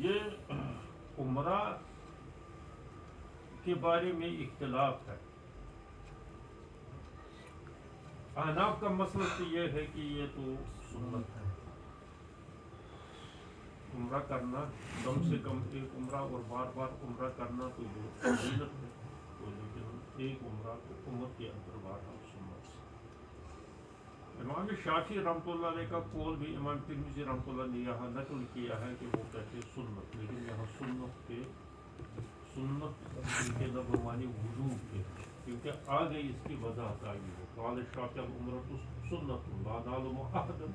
یہ عمرہ کے بارے میں اختلاف ہے. احناف کا مسئلہ تو یہ ہے کہ یہ تو سنت ہے. عمرہ کرنا کم سے کم ایک عمرہ اور بار بار عمرہ کرنا تو یہ فضیلت ہے. تو لیکن ایک عمرہ کو عمر کے اندر بار سنت. امام شافعی رحمۃ اللہ علیہ کا قول بھی امام ترمذی رحمۃ اللہ نے یہاں نقل کیا ہے کہ وہ کہتے ہیں سنت. لیکن یہاں سنت کے لفظ معنی وجوب کے، کیونکہ آگے اس کی وضاحت آئی ہے. قال الشافعی العمرۃ سنت لا نعلم احدا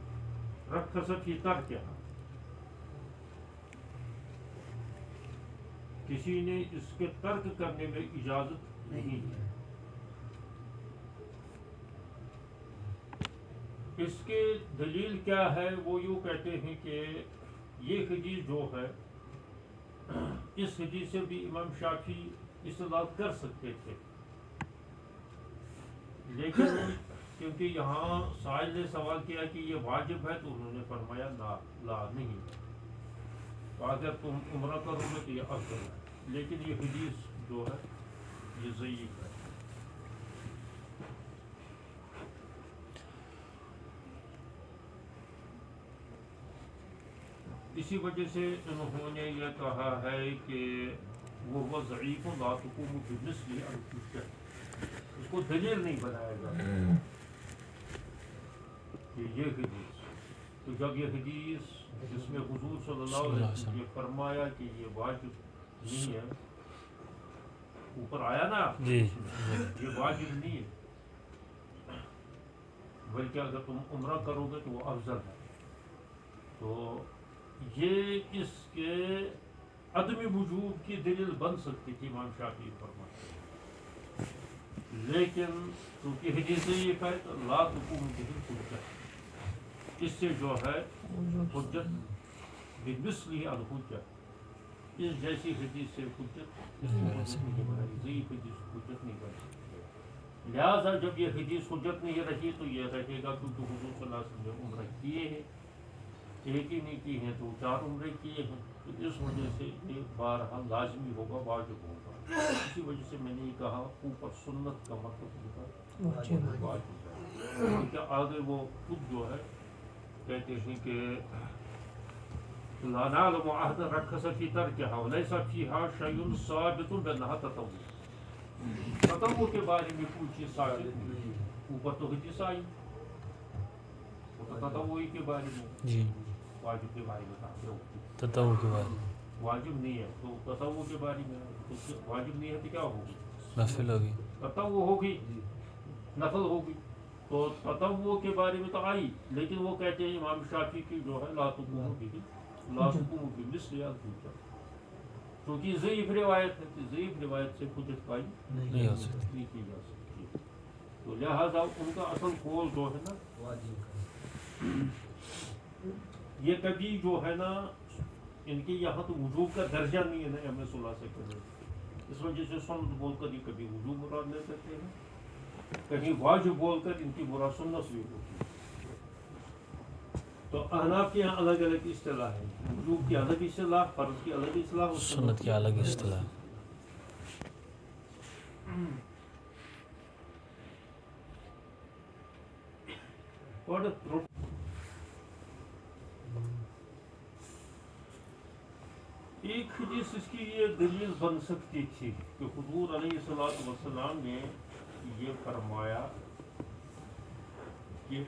رخص فی ترکها. کسی نے اس کے ترک کرنے میں اجازت نہیں ہے. اس کے دلیل کیا ہے؟ وہ یوں کہتے ہیں کہ یہ حدیث جو ہے، اس حدیث سے بھی امام شافعی استدلال کر سکتے تھے، لیکن کیونکہ یہاں سائل نے سوال کیا کہ یہ واجب ہے، تو انہوں نے فرمایا لا نہیں. تو اگر تم عمرہ کرو گے تو یہ افضل ہے. لیکن یہ حدیث جو ہے یہ ضعیف ہے. اسی وجہ سے انہوں نے یہ کہا ہے کہ وہ ضعیف لا تقوم بمثلہ الحجہ. اس کو دلیل نہیں بنایا جاتا کہ یہ حدیث. تو جب یہ حدیث جس میں حضور صلی اللہ علیہ وسلم نے فرمایا کہ یہ واجب نہیں ہے، اوپر آیا نا یہ واجب نہیں ہے، بلکہ اگر تم عمرہ کرو گے تو وہ افضل ہے. تو یہ اس کے عدم وجوب کی دلیل بن سکتی تھی امام شافعی فرماتے ہیں. لیکن کیونکہ حدیث ضعیف ہے تو لا تقوم بہ الحجہ، اس سے جو ہے حجت بمثلہ الحجہ، اس جیسی حدیث سے حجت نہیں بنائی. ضعیف حدیث حجت نہیں بن سکتی. لہٰذا جب یہ حدیث حجت نہیں رہی تو یہ رہے گا کیونکہ حضور صلی اللہ علیہ وسلم نے عمرہ کیے ہیں، ایک ہی نہیں کی ہیں تو 4 عمرے کیے ہیں. تو اس وجہ سے یہ بہرحال لازمی ہوگا، واجب ہوگا. اسی وجہ سے میں نے یہ کہا اوپر سنت کا مطلب واجب ہے. کیونکہ آگے وہ خود جو ہے کہتے ہیں کہ لا نعلم احدا رخص فی ترکها وليس فيها شيء ثابت بانها تطوع. تطوع کے بارے میں کوئی چیز ثابت نہیں. اوپر تو حدیث آئی تطوعی کے بارے میں، جی واجب کے بارے میں کہتے ہو تطوع کے بارے میں واجب نہیں ہے. تو تطوع کے بارے میں واجب نہیں ہے تو کیا ہوگی؟ نفل ہوگی. تطوع ہوگی، نفل ہوگی. تو تطوع کے بارے میں تو آئی، لیکن وہ کہتے ہیں امام شافعی کی جو ہے لا تقوم بمثلہ الحجہ، کیونکہ ضعیف روایت ہے. ضعیف روایت سے حجت قائم نہیں ہو سکتی. نہیں کی جا سکتی. تو لہٰذا ان کا اصل قول جو ہے نا یہ کبھی جو ہے نا ان کے یہاں تو وجوب کا درجہ نہیں ہے نا ہمیں صلاح سے کرے. اس وجہ سے سنت بول کر یہ کبھی وجوب مراد لے سکتے ہیں، کہیں واجب بول کر ان کی مراد سنت بھی ہوتی ہے. تو احناف کے یہاں الگ الگ اصطلاح ہے. وجوب کی الگ اصطلاح، فرض کی الگ اصطلاح، سنت کی الگ اصطلاح. ایک حدیث اس کی یہ دلیل بن سکتی تھی کہ حضور علیہ الصلوۃ والسلام نے یہ فرمایا کہ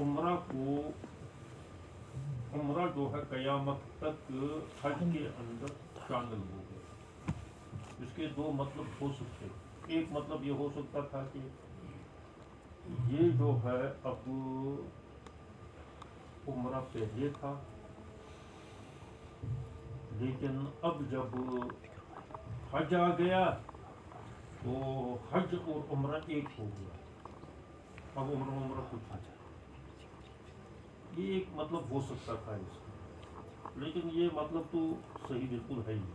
عمرہ جو ہے قیامت تک حج کے اندر شامل ہو گیا. اس کے 2 مطلب ہو سکتے. ایک مطلب یہ ہو سکتا تھا کہ یہ جو ہے اب عمرہ پہلے تھا، لیکن اب جب حج آ گیا تو حج اور عمرہ ایک ہو گیا. اب عمرہ کچھ ہے. یہ ایک مطلب ہو سکتا تھا اس کا، لیکن یہ مطلب تو صحیح بالکل ہے ہی.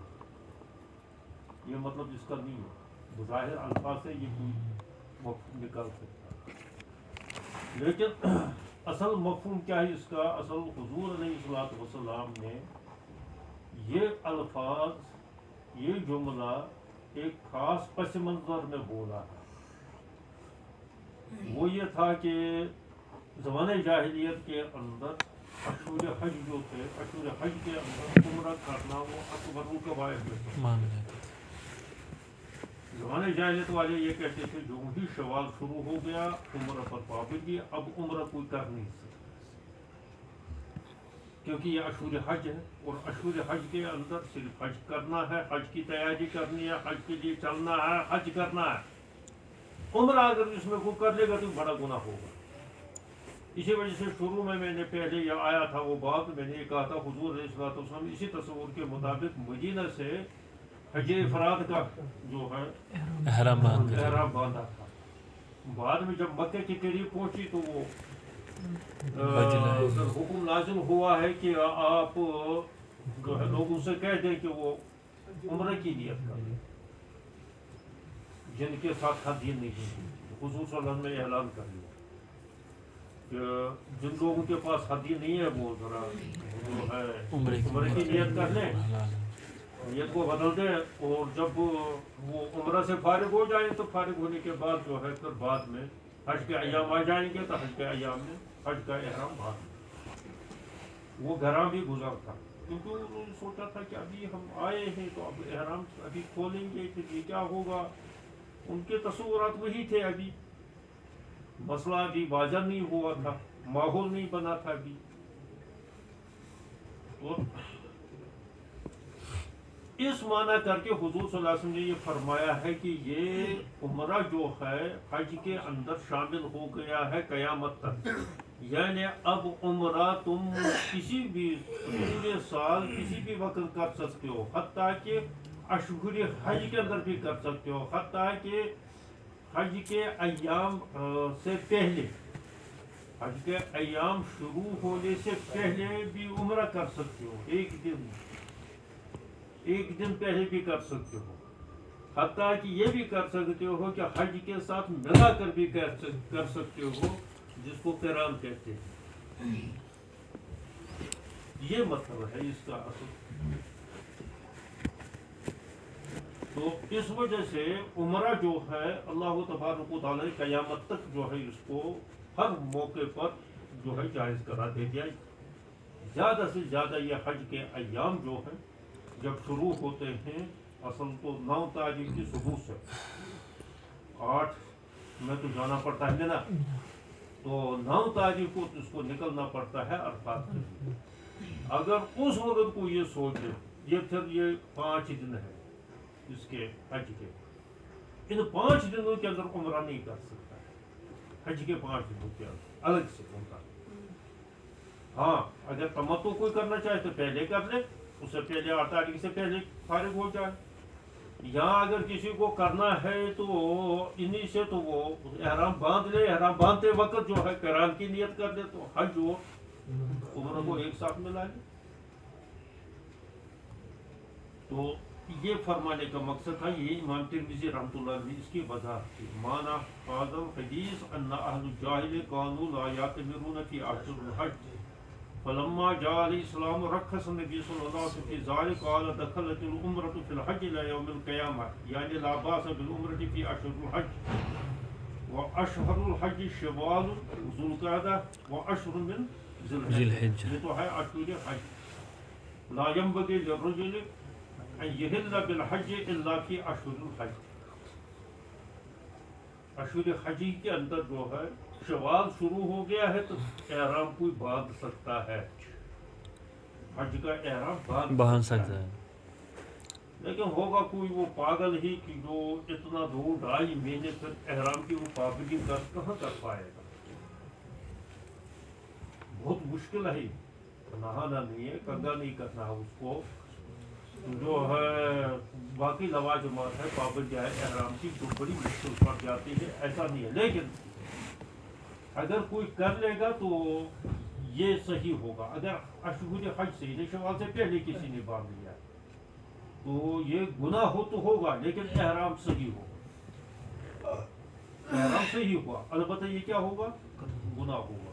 یہ مطلب اس کا نہیں ہے. بظاہر الفاظ سے یہ کوئی نکال سکتا ہے، لیکن اصل مفہوم کیا ہے اس کا؟ اصل حضور علیہ الصلوۃ والسلام نے یہ الفاظ، یہ جملہ ایک خاص پس منظر میں بولا ہے. وہ یہ تھا کہ زمانۂ جاہلیت کے اندر اشہر حج جو تھے، اشہر حج کے اندر عمرہ کرنا وہ اکبر الکبائر میں تھا. زمانۂ جاہلیت والے یہ کہتے تھے جو ہی شوال شروع ہو گیا عمرہ پر پابندی، اب عمرہ کوئی کر نہیں سکتا کیونکہ یہ اشہر حج ہے، اور اشہر حج کے اندر صرف حج کرنا ہے، حج کی تیاری کرنی ہے، حج کے لیے چلنا ہے، حج کرنا ہے. عمرہ اگر اس میں وہ کر لے گا تو بڑا گناہ ہوگا. اسی وجہ سے شروع میں نے پہلے یہ آیا تھا وہ بات، میں نے یہ کہا تھا حضور علیہ الصلوۃ والسلام اسی تصور کے مطابق مدینہ سے حج افراد کا جو ہے احرام باندھا تھا. بعد میں جب مکہ کے قریب پہنچی تو وہ حکم لازم ہوا ہے کہ آپ جو ہے لوگوں سے کہہ دیں کہ وہ عمرہ کی نیت کریں جن کے ساتھ ہدیہ نہیں ہے. حضور صلی اللہ علیہ وسلم نے اعلان کر دیا کہ جن لوگوں کے پاس ہدیہ نہیں ہے وہ ذرا جو ہے عمرے کی نیت کر لیں، نیت کو بدل دیں، اور جب وہ عمرہ سے فارغ ہو جائیں تو فارغ ہونے کے بعد جو ہے پھر بعد میں حج کے ایام آ جائیں گے تو حج کے ایام میں حج کا احرام باندھ. وہ گھراں بھی گزر تھا کیونکہ انہوں نے سوچا تھا کہ ابھی ہم آئے ہیں تو اب احرام ابھی کھولیں گے پھر یہ کیا ہوگا. ان کے تصورات وہی تھے، ابھی مسئلہ ابھی واضح نہیں ہوا تھا، ماحول نہیں بنا تھا ابھی. تو اس معنی کر کے حضور صلی اللہ علیہ وسلم نے یہ فرمایا ہے کہ یہ عمرہ جو ہے حج کے اندر شامل ہو گیا ہے قیامت تک. یعنی اب عمرہ تم کسی بھی پورے سال کسی بھی وقت کر سکتے ہو، حتیٰ کہ اشہر حج کے اندر بھی کر سکتے ہو، حتیٰ کہ حج کے ایام سے پہلے، حج کے ایام شروع ہونے سے پہلے بھی عمرہ کر سکتے ہو. ایک دن پہلے بھی کر سکتے ہو، حتیٰ کہ یہ بھی کر سکتے ہو کہ حج کے ساتھ ملا کر بھی کر سکتے ہو، جس کو قران کہتے ہیں. یہ مطلب ہے اس کا اصل. تو اس وجہ سے عمرہ جو ہے اللہ تبارک و تعالیٰ نے قیامت تک جو ہے اس کو ہر موقع پر جو ہے جائز قرار دے دیا. زیادہ سے زیادہ یہ حج کے ایام جو ہیں جب شروع ہوتے ہیں، اصل تو 9 تاریخ کی صبح سے 8 میں تو جانا پڑتا ہے نا، تو 9 تاریخ کو اس کو نکلنا پڑتا ہے عرفات کے لیے. اگر اس وقت کو یہ سوچے یہ پھر یہ 5 دن ہے اس کے حج کے، ان 5 دنوں کے اندر عمرہ نہیں کر سکتا ہے. حج کے 5 دنوں کے اندر الگ سے عمرہ. ہاں اگر تمتع کوئی کرنا چاہے تو پہلے کر لے، اس سے پہلے 8 تاریخ سے پہلے فارغ ہو جائے. یہاں اگر کسی کو کرنا ہے تو انہی سے تو وہ احرام باندھ لے، احرام باندھتے وقت جو ہے قران کی نیت کر لے تو حج اور عمرہ کو ایک ساتھ ملا لے. تو یہ فرمانے کا مقصد تھا. یہ امام ترمذی رحمۃ اللہ علیہ اس کی وضاحت تھی. معنی هذا الحدیث ان اهل الجاہلیہ كانوا لا يعتمرون في اشهر الحج فلما جاء الاسلام رخص النبي صلی اللہ علیہ وسلم في ذلك قال دخلت العمرة في الحج الى يوم القيامة يعني لا باس بالعمرة في اشهر الحج واشهر الحج شوال وذو القعدة واشهر من ذي الحجة. یہ تو ہے اشهر الحج. لا ينبغي للرجل یحل بالحج الا فی اشہر الحج. اشہر حج کے اندر جو ہے شوال شروع ہو گیا ہے تو احرام کوئی باندھ سکتا ہے، حج کا احرام باندھ سکتا ہے. لیکن ہوگا کوئی وہ پاگل ہی کہ جو اتنا 2-2.5 مہینے پھر احرام کی وہ پابندی کہاں کر پائے گا. بہت مشکل ہے. نہانا نہیں ہے، کنگا نہیں کرنا ہے، اس کو جو ہے باقی لوازمات ہے، پابندیاں ہے احرام کی جو بڑی مشکل پڑ جاتی ہے. ایسا نہیں ہے، لیکن اگر کوئی کر لے گا تو یہ صحیح ہوگا. اگر اشہر حج سے شوال سے پہلے کسی نے باندھ لیا تو یہ گناہ ہو تو ہوگا، لیکن احرام صحیح ہوگا. احرام صحیح ہوا، البتہ یہ کیا ہوگا؟ گناہ ہوگا.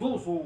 200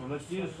29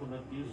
29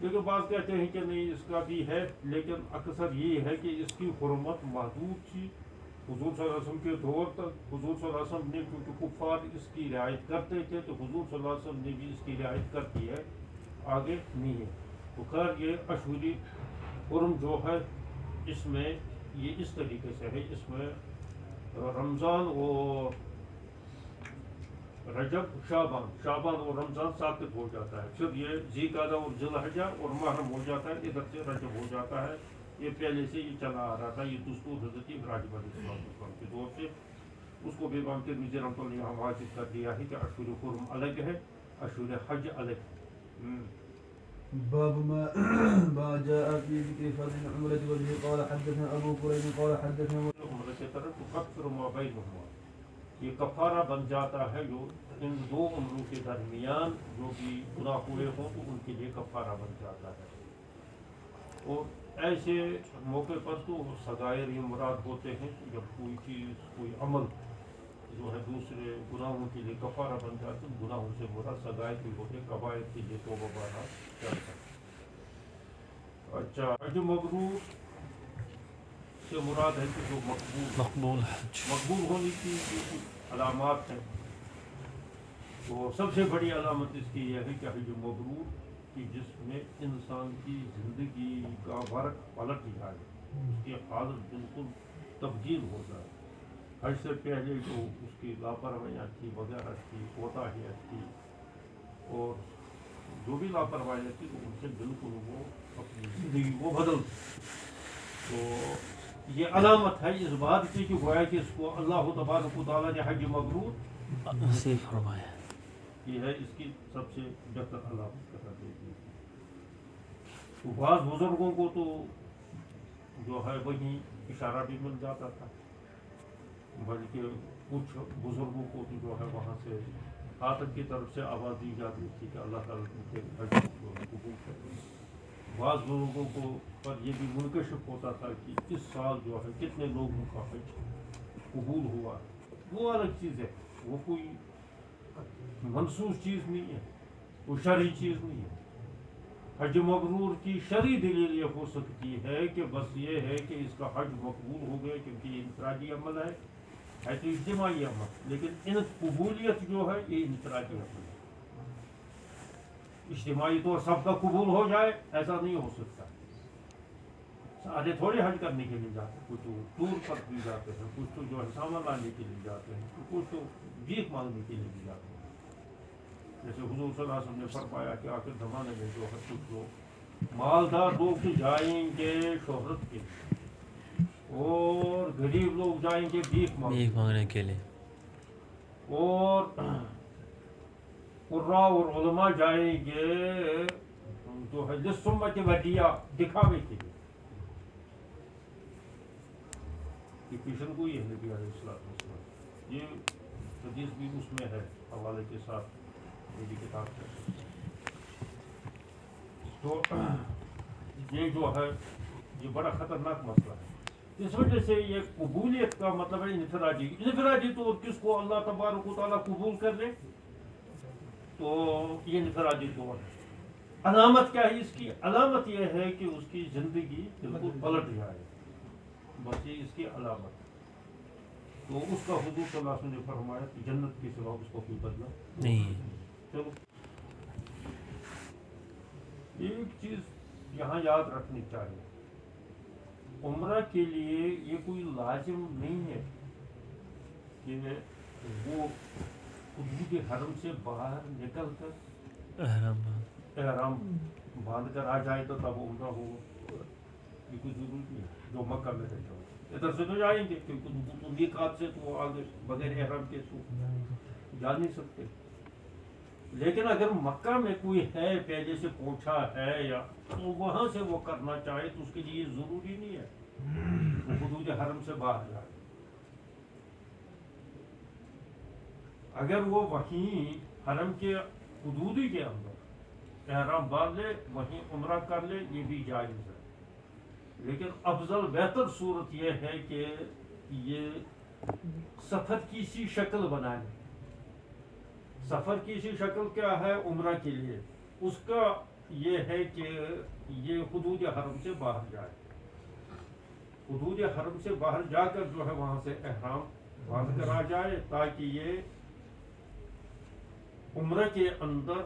لیکن بعض کہتے ہیں کہ نہیں اس کا بھی ہے، لیکن اکثر یہ ہے کہ اس کی حرمت محدود تھی حضور صلی اللہ علیہ وسلم کے دور تک۔ حضور صلی اللہ علیہ وسلم نے کیونکہ کفار اس کی رعایت کرتے تھے تو حضور صلی اللہ علیہ وسلم نے بھی اس کی رعایت کر دی ہے، آگے نہیں ہے۔ تو خیر یہ اشہری حرم جو ہے اس میں یہ اس طریقے سے ہے، اس میں رمضان اور رجب شعبان اور رمضان ساقط ہو جاتا ہے، پھر یہ ذی قعدہ اور ذی الحجہ اور محرم ہو جاتا ہے، ادھر سے رجب ہو جاتا ہے۔ یہ پہلے سے یہ چلا آ رہا تھا، یہ دستور حضرت ابراہیم علیہ السلام کے دور سے، اس کو بھی امام ترمذی رحمۃ اللہ یہاں واضح کر دیا ہے کہ اشہر حرم الگ ہے، اشہر حج الگ ہے۔ باب ما جاء في ذكر فضل العمرة والحج قال حدثنا أبو كريب قال حدثنا عمرہ کی طرف تکفر ما بینہما، یہ کفارہ بن جاتا ہے جو ان دو عمروں کے درمیان جو بھی گناہ ہوئے ہوں تو ان کے لیے کفارہ بن جاتا ہے۔ اور ایسے موقع پر تو صغائر یہ مراد ہوتے ہیں جب کوئی چیز کوئی عمل جو ہے دوسرے گناہوں کے لیے کفارہ بن جاتے ہیں، گناہوں سے مراد صغائر بھی ہوتے ہیں، کبائر کے لیے توبہ بارہ چلتا ہے۔ اچھا، حج مبرور سے مراد ہے کہ جو مقبول حج، مقبول ہونے کی علامات ہیں، تو سب سے بڑی علامت اس کی یہ ہے کہ حج مبرور کہ جس میں انسان کی زندگی کا ورق پلٹ جائے، اس کی حالت بالکل تبدیل ہو جائے۔ حج سے پہلے جو اس کی لاپرواہیاں تھی وغیرہ تھی، کوتاہیاں تھی اور جو بھی لاپرواہیاں تھی تو ان سے بالکل وہ اپنی زندگی کو بدل دی۔ تو یہ علامت ہے اس بات کی کہ گویا کہ اس کو اللہ تبارک و تعالیٰ نے حج مبرور نصیب فرمایا، یہ ہے اس کی سب سے بہتر علامت قرار دے دی۔ تو بعض بزرگوں کو تو جو ہے وہیں اشارہ بھی مل جاتا تھا، بلکہ کچھ بزرگوں کو تو جو ہے وہاں سے خاتم کی طرف سے آواز دی جاتی تھی کہ اللہ تعالیٰ ان کے حج کو قبول کرے۔ بعض لوگوں کو پر یہ بھی منکشف ہوتا تھا کہ اس سال جو ہے کتنے لوگوں کا حج قبول ہوا، وہ الگ چیز ہے، وہ کوئی منسوخ چیز نہیں ہے، وہ شرعی چیز نہیں ہے۔ حج مبرور کی شرعی دلیل یہ ہو سکتی ہے کہ بس یہ ہے کہ اس کا حج مقبول ہو گیا، کیونکہ یہ انفرادی عمل ہے تو اجتماعی عمل، لیکن ان قبولیت جو ہے یہ انفرادی عمل ہے، اجتماعی طور سب کا قبول ہو جائے ایسا نہیں ہو سکتا۔ سارے تھوڑے حج کرنے کے لیے جاتے ہیں، کچھ ٹور پر بھی جاتے ہیں، کچھ تو جو ہے سامان لانے کے لیے جاتے ہیں، کچھ تو بھیک مانگنے کے لیے بھی جاتے ہیں۔ جیسے حضور صلی اللہ علیہ وسلم نے فرمایا کہ آخر زمانے میں جو ہے کچھ لوگ مالدار لوگ جائیں گے شہرت کے لیے اور غریب لوگ جائیں گے بھیک مانگنے کے لیے، اور قراء اور علماء جائیں گے جو ہے للسمت ودیعہ دکھاوے کے لیے۔ یہ پیشن گوئی ہے نبی علیہ السلام، یہ حدیث بھی اس میں ہے حوالے کے ساتھ میری کتاب سے۔ تو یہ جو ہے یہ بڑا خطرناک مسئلہ ہے، اس وجہ سے یہ قبولیت کا مطلب ہے انفرادی طور کس کو اللہ تبارک و تعالیٰ قبول کر لے تو یہ انفرادی طور ہے۔ علامت کیا ہے اس کی؟ علامت یہ ہے کہ اس کی زندگی بالکل پلٹ جائے، بس یہ اس کی علامت ہے۔ تو اس کا حضور صلی اللہ علیہ وسلم نے فرمایا کہ جنت کے سوا اس کو کوئی بدلہ نہیں۔ چلو ایک چیز یہاں یاد رکھنی چاہیے، عمرہ کے لیے یہ کوئی لازم نہیں ہے کہ وہ حدود حرم سے باہر نکل کر احرام باندھ کر آ جائے تو تب عمرہ ہو، یہ کوئی ضروری نہیں ہے۔ جو مکہ میں رہتا ہو ادھر سے تو جائیں گے کیونکہ میقات سے تو آگے بغیر احرام کے تو جا نہیں سکتے، لیکن اگر مکہ میں کوئی ہے پہلے سے پہنچا ہے یا تو وہاں سے وہ کرنا چاہے تو اس کے لیے ضروری نہیں ہے وہ حدود حرم سے باہر جائے۔ اگر وہ وہیں حرم کے حدود کے اندر احرام باندھ لے وہیں عمرہ کر لے یہ بھی جائز ہے، لیکن افضل بہتر صورت یہ ہے کہ یہ سفر کی سی شکل بنا لے۔ سفر کی سی شکل کیا ہے؟ عمرہ کے لیے اس کا یہ ہے کہ یہ حدود حرم سے باہر جائے، حدود حرم سے باہر جا کر جو ہے وہاں سے احرام باندھ کر آ جائے، تاکہ یہ عمرہ کے اندر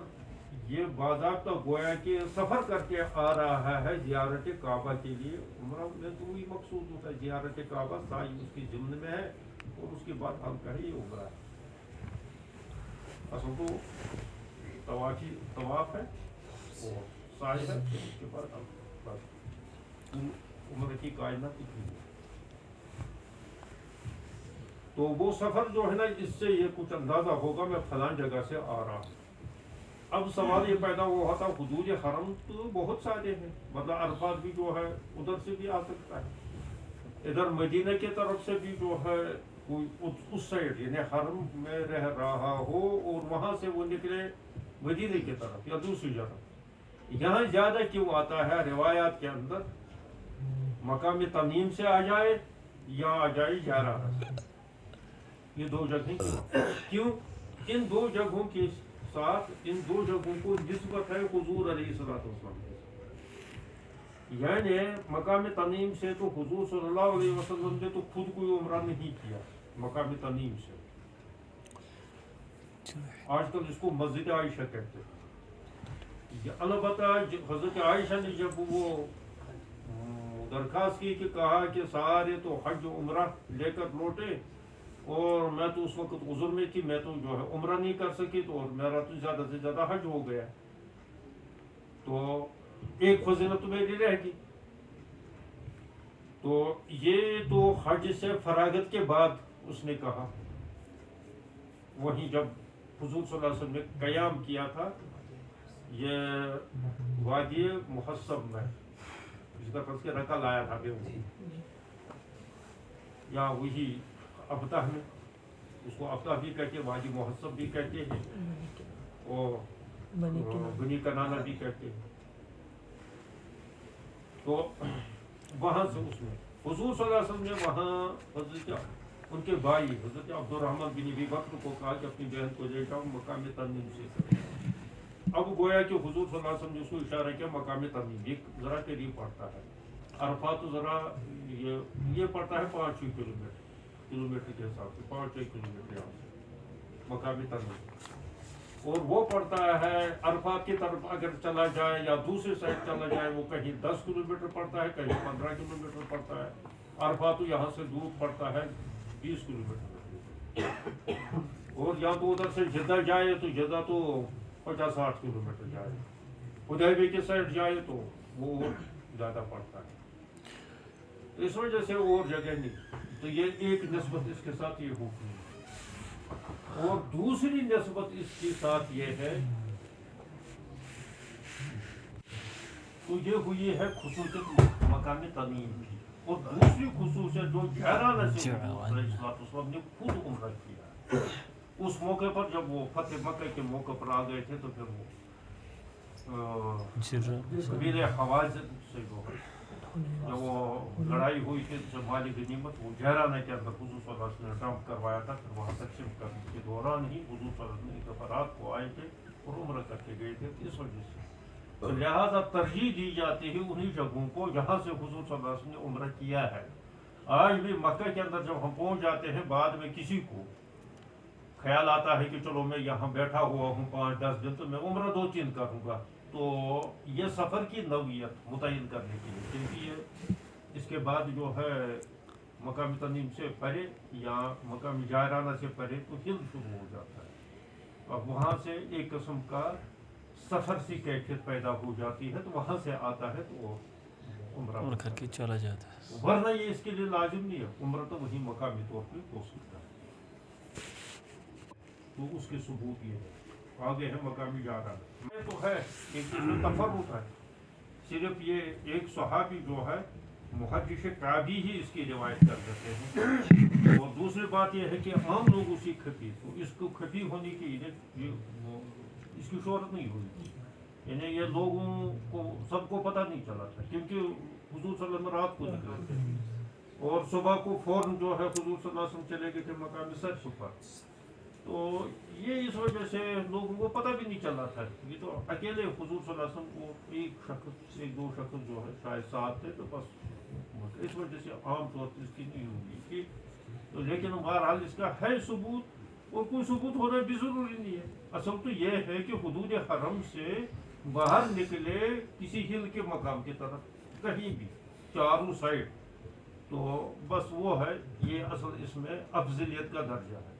یہ باضابطہ گویا کہ سفر کر کے آ رہا ہے زیارت کعبہ کے لیے. عمرہ میں تو وہی مقصود ہوتا ہے، زیارت کعبہ سعی اس کی ضمن میں ہے، اور اس کے بعد ہم کہیں یہ عمرہ ہے. اصل تو طواف ہے اور سعی ہے، اس کے بعد ہم بس عمرہ کی کائنات اتنی ہے. تو وہ سفر جو ہے نا، اس سے یہ کچھ اندازہ ہوگا میں فلاں جگہ سے آ رہا ہوں. اب سوال یہ پیدا ہوا تھا، حدود حرم تو بہت سارے ہیں، مطلب عرفات بھی جو ہے ادھر سے بھی آ سکتا ہے، ادھر مدینہ کی طرف سے بھی جو ہے کوئی اس سائڈ یعنی حرم میں رہ رہا ہو اور وہاں سے وہ نکلے مدینہ کی طرف یا دوسری جگہ. یہاں زیادہ کیوں آتا ہے روایات کے اندر، مقام تنعیم سے آ جائے یا آ جائے جارحہ سے، یہ دو جگہیں کیوں؟ ان دو جگہوں کے ساتھ ان دو جگہوں کو نسبت ہے حضور علیہ الصلوۃ والسلام کے ساتھ. یعنی مقام تنعیم سے تو حضور صلی اللہ علیہ وسلم نے تو خود کوئی عمرہ نہیں کیا. مقام تنعیم سے آج کل اس کو مسجد عائشہ کہتے ہیں. البتہ حضرت عائشہ نے جب وہ درخواست کی کہ کہا کہ سارے تو حج و عمرہ لے کر لوٹے، اور میں تو اس وقت عذر میں تھی، میں تو جو ہے عمرہ نہیں کر سکی، تو اور میرا تو زیادہ سے زیادہ حج ہو گیا، تو ایک فضیلت تو میری رہ گئی. تو یہ تو حج سے فراغت کے بعد اس نے کہا. وہیں جب حضور صلی اللہ علیہ وسلم نے قیام کیا تھا یہ وادی محسب میں، جس کا پس کے رکا لایا تھا بے یا وہی ابتح میں، اس کو ابتح بھی کہتے ہیں، وادی محسب بھی کہتے ہیں، اور بنی کنانہ بھی کہتے ہیں. تو وہاں سے اس میں حضور صلی اللہ علیہ وسلم نے وہاں حضرت ان کے بھائی حضرت عبد الرحمن بن ابی بکر کو کہا کہ اپنی بہن کو لے جاؤ مقام تنعیم سے. اب گویا کہ حضور صلی اللہ علیہ وسلم نے اس کو اشارہ کیا مقام تنعیم یہ ذرا قریب پڑتا ہے، عرفات ذرا یہ پڑتا ہے 5-6 کلومیٹر کے حساب سے، 5-6 کلومیٹر یہاں سے مقام تنعیم، اور وہ پڑتا ہے عرفات کی طرف اگر چلا جائے یا دوسرے سائڈ چلا جائے وہ کہیں 10 کلومیٹر پڑتا ہے، کہیں 15 کلومیٹر پڑتا ہے. عرفات یہاں سے دور پڑتا ہے 20 کلومیٹر، اور یا تو ادھر سے جدہ جائے تو جدہ تو 50-60 کلومیٹر جائے، حدیبیہ کے سائڈ جائے تو وہ اور زیادہ پڑتا ہے. اس وجہ سے اور جگہ نہیں. تو یہ ایک نسبت اس کے ساتھ یہ ہوگی، اور دوسری نسبت اس کے ساتھ یہ ہے تو یہ ہوئی ہے خصوصیت مقام تنعیم کی، اور دوسری خصوصیت جو جعرانہ سے حضور نے خود عمرہ کیا. اس موقع پر جب وہ فتح مکہ کے موقع پر آ گئے تھے تو پھر وہ قبیلہ حوازن سے جو جب وہ لڑائی ہوئی تھی جب مال غنیمت وہ جعرانہ کے اندر حضور صلی اللہ علیہ وسلم نے ڈمپ کروایا تھا، پھر وہاں تقسیم کرنے کے دوران ہی حضور صلی اللہ علیہ وسلم ایک رات کو آئے تھے اور عمرہ کر کے گئے تھے. اس وجہ سے تو لہٰذا ترجیح دی جاتی ہے انہی جگہوں کو جہاں سے حضور صلی اللہ علیہ وسلم نے عمرہ کیا ہے. آج بھی مکہ کے اندر جب ہم پہنچ جاتے ہیں بعد میں کسی کو خیال آتا ہے کہ چلو میں یہاں بیٹھا ہوا ہوں 5-10 دن تو میں عمرہ 2-3 کروں گا، تو یہ سفر کی نوعیت متعین کرنے کے لیے، کیونکہ یہ اس کے بعد جو ہے مقام تنعیم سے پرے یا مقام جعرانہ سے پرے تو ہل شروع ہو جاتا ہے. اب وہاں سے ایک قسم کا سفر سی کیفیت پیدا ہو جاتی ہے، تو وہاں سے آتا ہے تو وہ عمرہ کر کے چلا جاتا ہے. ورنہ یہ اس کے لیے لازم نہیں ہے، عمرہ تو وہی مقامی طور پہ ہو سکتا ہے. تو اس کے ثبوت یہ ہے آگے ہے مقامی جعرانہ میں تو ہے ایک تفرد ہے. صرف یہ ایک صحابی جو ہے محدث کعبی ہی اس کی روایت کر دیتے ہیں، اور دوسری بات یہ ہے کہ عام لوگ اسی کھپی تو اس کو کھپی ہونے کی اس کی شہرت نہیں ہوئی، یعنی یہ لوگوں کو سب کو پتہ نہیں چلا تھا، کیونکہ حضور صلی اللہ علیہ وسلم رات کو نکلے تھے اور صبح کو فوراً جو ہے حضور صلی اللہ علیہ وسلم چلے گئے تھے مقام سرف پر. تو یہ اس وجہ سے لوگوں کو پتہ بھی نہیں چلا تھا. یہ تو اکیلے حضور صلی اللہ علیہ وسلم کو ایک شخص ایک دو شخص جو ہے شاید ساتھ تھے تو بس اس وجہ سے عام طور پر اس کی نہیں ہوگی. تو لیکن بہرحال اس کا ہے ثبوت اور کوئی ثبوت ہونا بھی ضروری نہیں ہے. اصل تو یہ ہے کہ حدود حرم سے باہر نکلے کسی ہل کے مقام کی طرف کہیں بھی چاروں سائڈ تو بس وہ ہے یہ اصل اس میں افضلیت کا درجہ ہے.